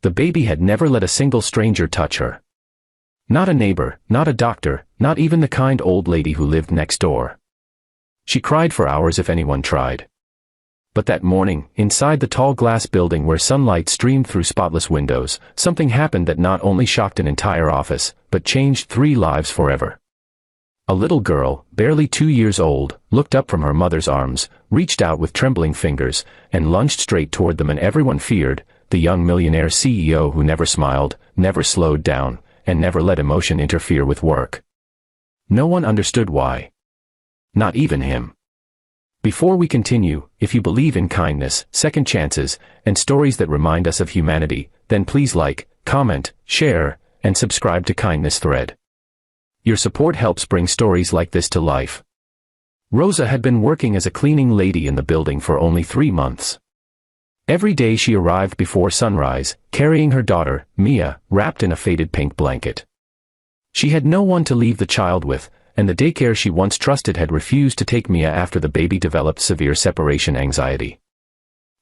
The baby had never let a single stranger touch her. Not a neighbor, not a doctor, not even the kind old lady who lived next door. She cried for hours if anyone tried. But that morning, inside the tall glass building where sunlight streamed through spotless windows, something happened that not only shocked an entire office, but changed 3 lives forever. A little girl, barely 2 years old, looked up from her mother's arms, reached out with trembling fingers, and lunged straight toward them, and everyone feared, the young millionaire CEO who never smiled, never slowed down, and never let emotion interfere with work. No one understood why. Not even him. Before we continue, if you believe in kindness, second chances, and stories that remind us of humanity, then please like, comment, share, and subscribe to Kindness Thread. Your support helps bring stories like this to life. Rosa had been working as a cleaning lady in the building for only 3 months. Every day she arrived before sunrise, carrying her daughter, Mia, wrapped in a faded pink blanket. She had no one to leave the child with, and the daycare she once trusted had refused to take Mia after the baby developed severe separation anxiety.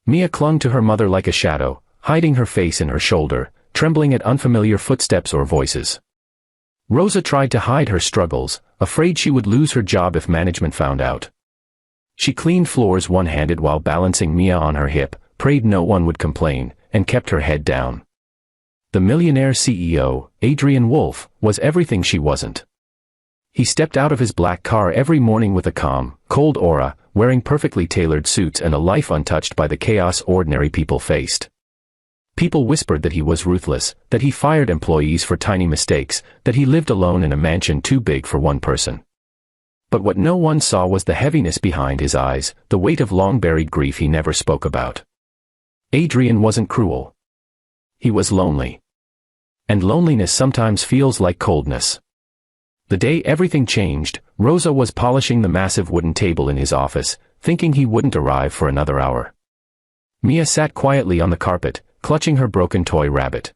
Mia clung to her mother like a shadow, hiding her face in her shoulder, trembling at unfamiliar footsteps or voices. Rosa tried to hide her struggles, afraid she would lose her job if management found out. She cleaned floors one-handed while balancing Mia on her hip, prayed no one would complain, and kept her head down. The millionaire CEO, Adrian Wolf, was everything she wasn't. He stepped out of his black car every morning with a calm, cold aura, wearing perfectly tailored suits and a life untouched by the chaos ordinary people faced. People whispered that he was ruthless, that he fired employees for tiny mistakes, that he lived alone in a mansion too big for one person. But what no one saw was the heaviness behind his eyes, the weight of long-buried grief he never spoke about. Adrian wasn't cruel. He was lonely. And loneliness sometimes feels like coldness. The day everything changed, Rosa was polishing the massive wooden table in his office, thinking he wouldn't arrive for another hour. Mia sat quietly on the carpet, clutching her broken toy rabbit.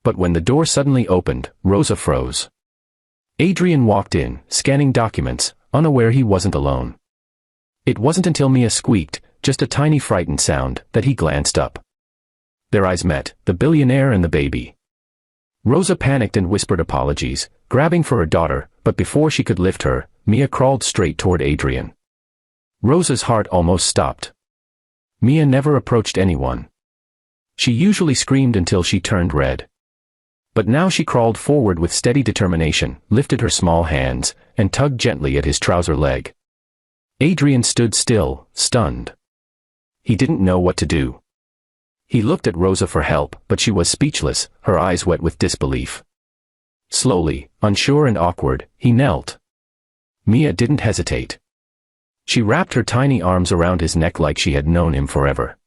But when the door suddenly opened, Rosa froze. Adrian walked in, scanning documents, unaware he wasn't alone. It wasn't until Mia squeaked, just a tiny frightened sound, that he glanced up. Their eyes met, the billionaire and the baby. Rosa panicked and whispered apologies, grabbing for her daughter, but before she could lift her, Mia crawled straight toward Adrian. Rosa's heart almost stopped. Mia never approached anyone. She usually screamed until she turned red. But now she crawled forward with steady determination, lifted her small hands, and tugged gently at his trouser leg. Adrian stood still, stunned. He didn't know what to do. He looked at Rosa for help, but she was speechless, her eyes wet with disbelief. Slowly, unsure and awkward, he knelt. Mia didn't hesitate. She wrapped her tiny arms around his neck like she had known him forever.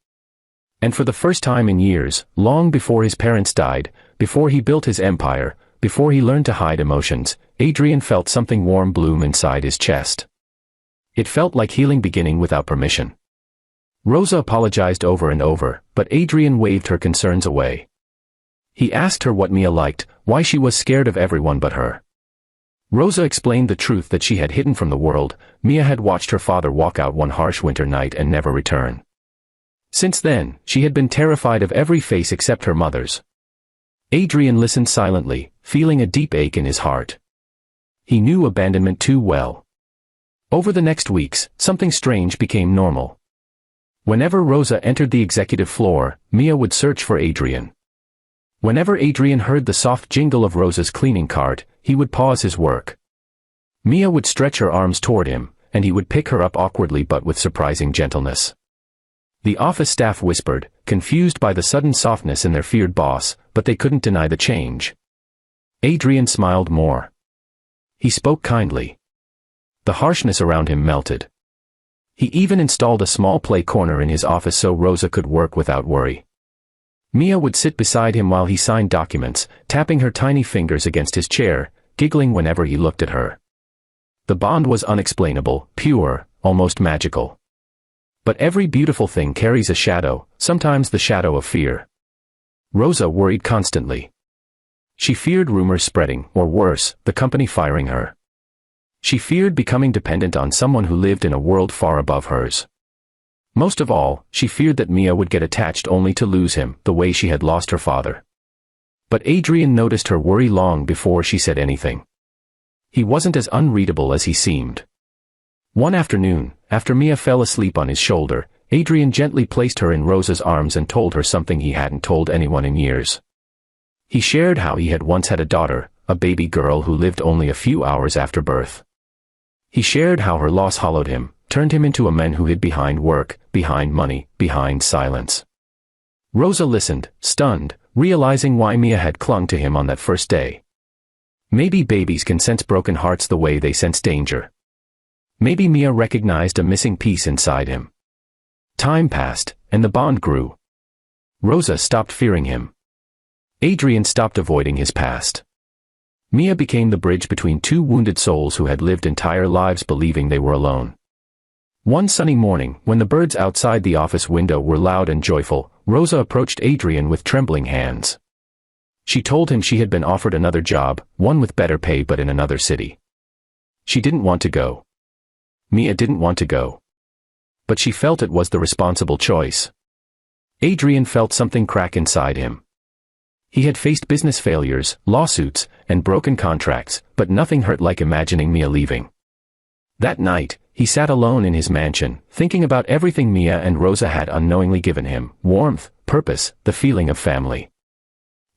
And for the first time in years, long before his parents died, before he built his empire, before he learned to hide emotions, Adrian felt something warm bloom inside his chest. It felt like healing beginning without permission. Rosa apologized over and over, but Adrian waved her concerns away. He asked her what Mia liked, why she was scared of everyone but her. Rosa explained the truth that she had hidden from the world. Mia had watched her father walk out one harsh winter night and never return. Since then, she had been terrified of every face except her mother's. Adrian listened silently, feeling a deep ache in his heart. He knew abandonment too well. Over the next weeks, something strange became normal. Whenever Rosa entered the executive floor, Mia would search for Adrian. Whenever Adrian heard the soft jingle of Rosa's cleaning cart, he would pause his work. Mia would stretch her arms toward him, and he would pick her up awkwardly but with surprising gentleness. The office staff whispered, confused by the sudden softness in their feared boss, but they couldn't deny the change. Adrian smiled more. He spoke kindly. The harshness around him melted. He even installed a small play corner in his office so Rosa could work without worry. Mia would sit beside him while he signed documents, tapping her tiny fingers against his chair, giggling whenever he looked at her. The bond was unexplainable, pure, almost magical. But every beautiful thing carries a shadow, sometimes the shadow of fear. Rosa worried constantly. She feared rumors spreading, or worse, the company firing her. She feared becoming dependent on someone who lived in a world far above hers. Most of all, she feared that Mia would get attached only to lose him, the way she had lost her father. But Adrian noticed her worry long before she said anything. He wasn't as unreadable as he seemed. One afternoon, after Mia fell asleep on his shoulder, Adrian gently placed her in Rosa's arms and told her something he hadn't told anyone in years. He shared how he had once had a daughter, a baby girl who lived only a few hours after birth. He shared how her loss hollowed him, turned him into a man who hid behind work, behind money, behind silence. Rosa listened, stunned, realizing why Mia had clung to him on that first day. Maybe babies can sense broken hearts the way they sense danger. Maybe Mia recognized a missing piece inside him. Time passed, and the bond grew. Rosa stopped fearing him. Adrian stopped avoiding his past. Mia became the bridge between two wounded souls who had lived entire lives believing they were alone. One sunny morning, when the birds outside the office window were loud and joyful, Rosa approached Adrian with trembling hands. She told him she had been offered another job, one with better pay but in another city. She didn't want to go. Mia didn't want to go. But she felt it was the responsible choice. Adrian felt something crack inside him. He had faced business failures, lawsuits, and broken contracts, but nothing hurt like imagining Mia leaving. That night, he sat alone in his mansion, thinking about everything Mia and Rosa had unknowingly given him: warmth, purpose, the feeling of family.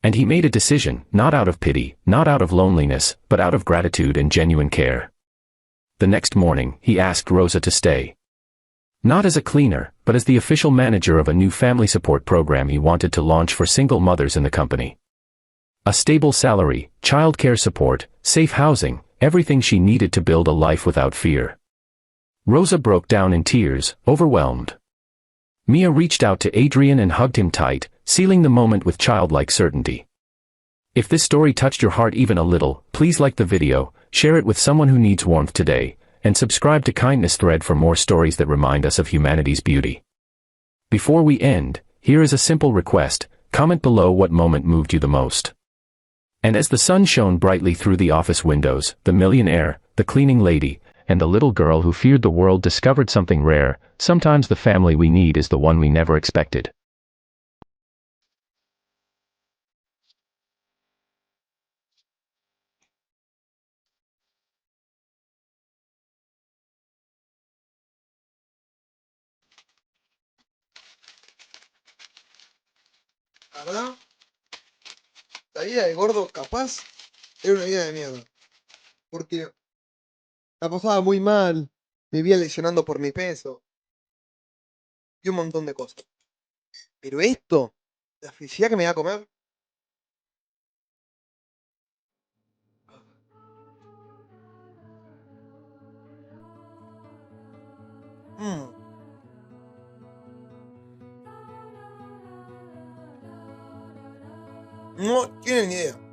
And he made a decision, not out of pity, not out of loneliness, but out of gratitude and genuine care. The next morning, he asked Rosa to stay. Not as a cleaner, but as the official manager of a new family support program he wanted to launch for single mothers in the company. A stable salary, childcare support, safe housing, everything she needed to build a life without fear. Rosa broke down in tears, overwhelmed. Mia reached out to Adrian and hugged him tight, sealing the moment with childlike certainty. If this story touched your heart even a little, please like the video, share it with someone who needs warmth today, and subscribe to Kindness Thread for more stories that remind us of humanity's beauty. Before we end, here is a simple request: comment below what moment moved you the most. And as the sun shone brightly through the office windows, the millionaire, the cleaning lady, and the little girl who feared the world discovered something rare: sometimes the family we need is the one we never expected. La verdad, la vida de gordo capaz era una vida de mierda. Porque la pasaba muy mal, vivía lesionando por mi peso y un montón de cosas. Pero esto, la felicidad que me da a comer, mm, no tienen ni idea.